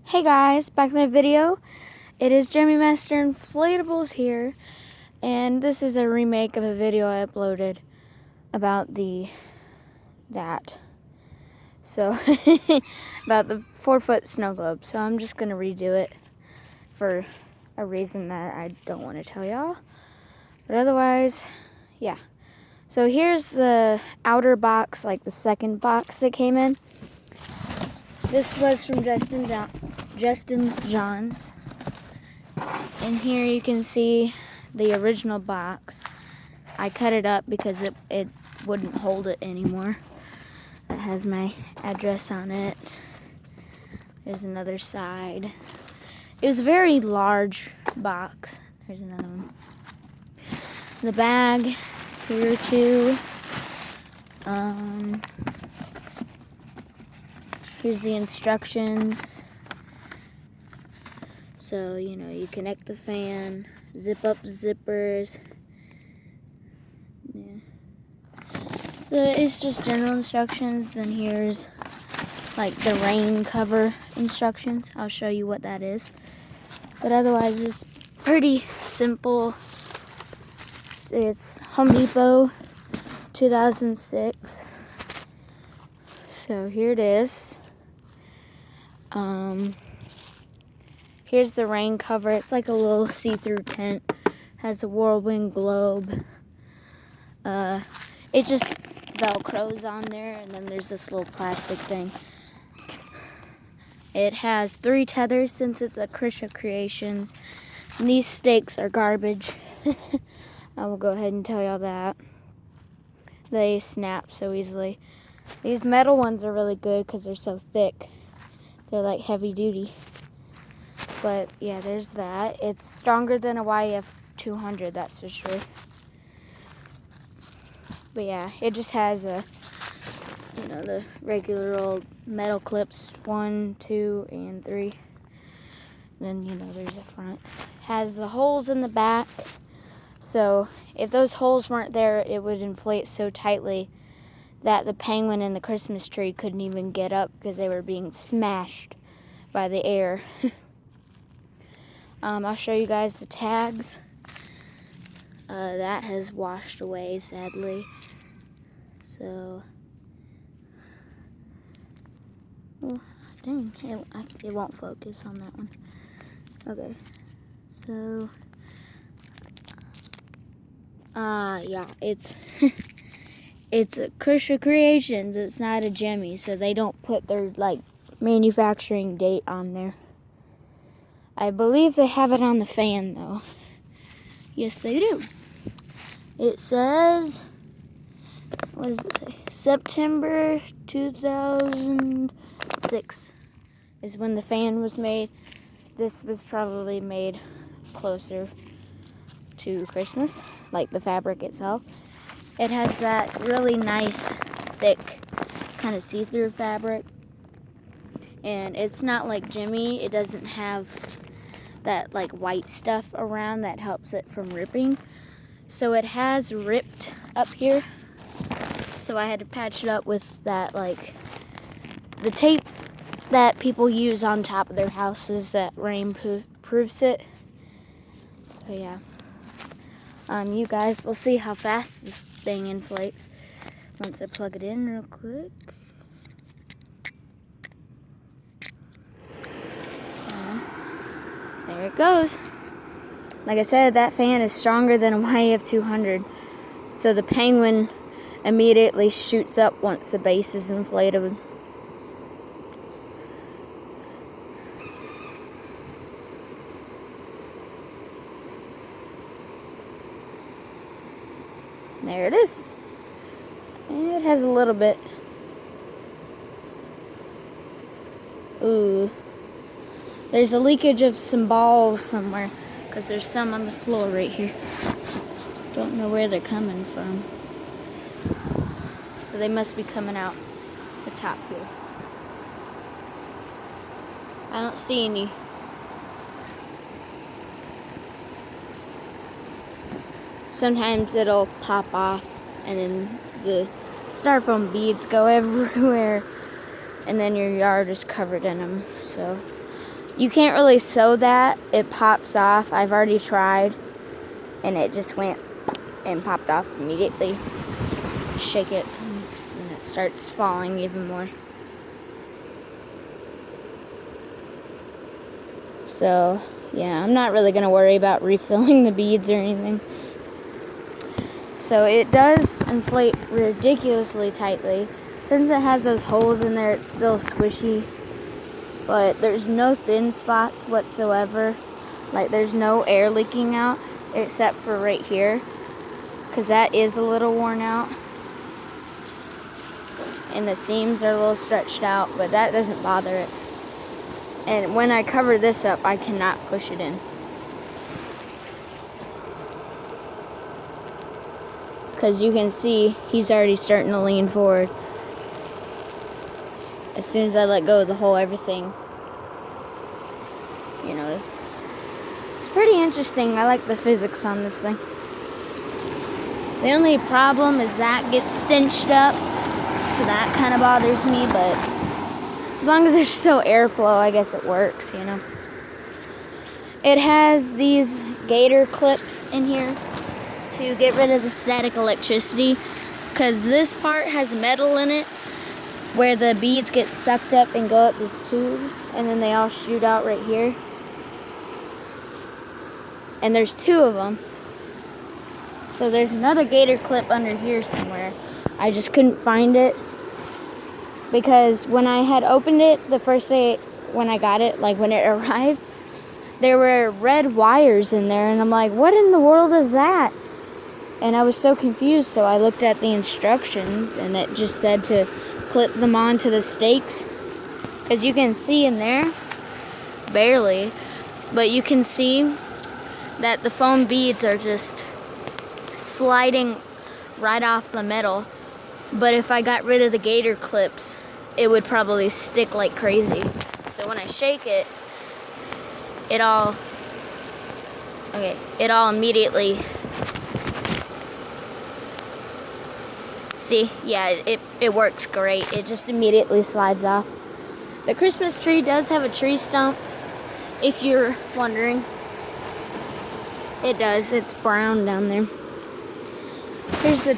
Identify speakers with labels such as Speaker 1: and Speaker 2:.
Speaker 1: Hey guys, back in the video. It is Jeremy Master Inflatables here, and this is a remake of a video I uploaded about that. So about the 4-foot snow globe. So I'm just gonna redo it for a reason that I don't want to tell y'all. But otherwise, yeah. So here's the outer box, like the second box that came in. This was from Justin John's. And here you can see the original box. I cut it up because it wouldn't hold it anymore. It has my address on it. There's another side. It was a very large box. There's another one. The bag here too. Here's the instructions. So, you connect the fan, zip up the zippers. Yeah. So it's just general instructions, and here's like the rain cover instructions. I'll show you what that is. But otherwise, it's pretty simple. It's Home Depot 2006. So here it is. Here's the rain cover. It's like a little see-through tent. Has a whirlwind globe. It just velcros on there, and then there's this little plastic thing. It has 3 tethers since it's a Krisha Creations. And these stakes are garbage. I will go ahead and tell y'all that. They snap so easily. These metal ones are really good because they're so thick. They're like heavy duty. But yeah, there's that. It's stronger than a YF 200, that's for sure. But yeah, it just has the regular old metal clips, 1, 2, and 3. Then, there's a front. Has the holes in the back. So if those holes weren't there, it would inflate so tightly that the penguin and the Christmas tree couldn't even get up because they were being smashed by the air. I'll show you guys the tags. That has washed away, sadly. So, oh, dang, it won't focus on that one. Okay, so, yeah, it's it's a Krisha Creations. It's not a Jemmy, so they don't put their manufacturing date on there. I believe they have it on the fan, though. Yes, they do. It says, what does it say? September 2006 is when the fan was made. This was probably made closer to Christmas, like the fabric itself. It has that really nice, thick, kind of see-through fabric. And it's not like Jimmy. It doesn't have that white stuff around that helps it from ripping. So it has ripped up here. So I had to patch it up with that the tape that people use on top of their houses that rain proofs it. So yeah. You guys will see how fast this thing inflates once I plug it in real quick. There it goes. Like I said, that fan is stronger than a YF 200. So the penguin immediately shoots up once the base is inflated. There it is. It has a little bit. Ooh. There's a leakage of some balls somewhere, because there's some on the floor right here. Don't know where they're coming from. So they must be coming out the top here. I don't see any. Sometimes it'll pop off, and then the styrofoam beads go everywhere, and then your yard is covered in them. So You can't really sew that. It pops off. I've already tried, and it just went and popped off immediately. Shake it, and it starts falling even more. So, yeah, I'm not really going to worry about refilling the beads or anything. So it does inflate ridiculously tightly. Since it has those holes in there, it's still squishy. But there's no thin spots whatsoever. Like, there's no air leaking out except for right here, because that is a little worn out. And the seams are a little stretched out, but that doesn't bother it. And when I cover this up, I cannot push it in. Because you can see he's already starting to lean forward. As soon as I let go of the whole everything, you know, it's pretty interesting. I like the physics on this thing. The only problem is that gets cinched up, so that kind of bothers me, but as long as there's still airflow, I guess it works, you know. It has these gator clips in here to get rid of the static electricity, because this part has metal in it where the beads get sucked up and go up this tube, and then they all shoot out right here. And there's 2 of them. So there's another gator clip under here somewhere. I just couldn't find it, because when I had opened it the first day when I got it, like when it arrived, there were red wires in there, and I'm like, what in the world is that? And I was so confused, so I looked at the instructions, and it just said to clip them onto the stakes. As you can see in there, barely, but you can see that the foam beads are just sliding right off the metal. But if I got rid of the gator clips, it would probably stick like crazy. So when I shake it, it all immediately, see, yeah, it works great. It just immediately slides off. The Christmas tree does have a tree stump, if you're wondering. It does. It's brown down there. Here's the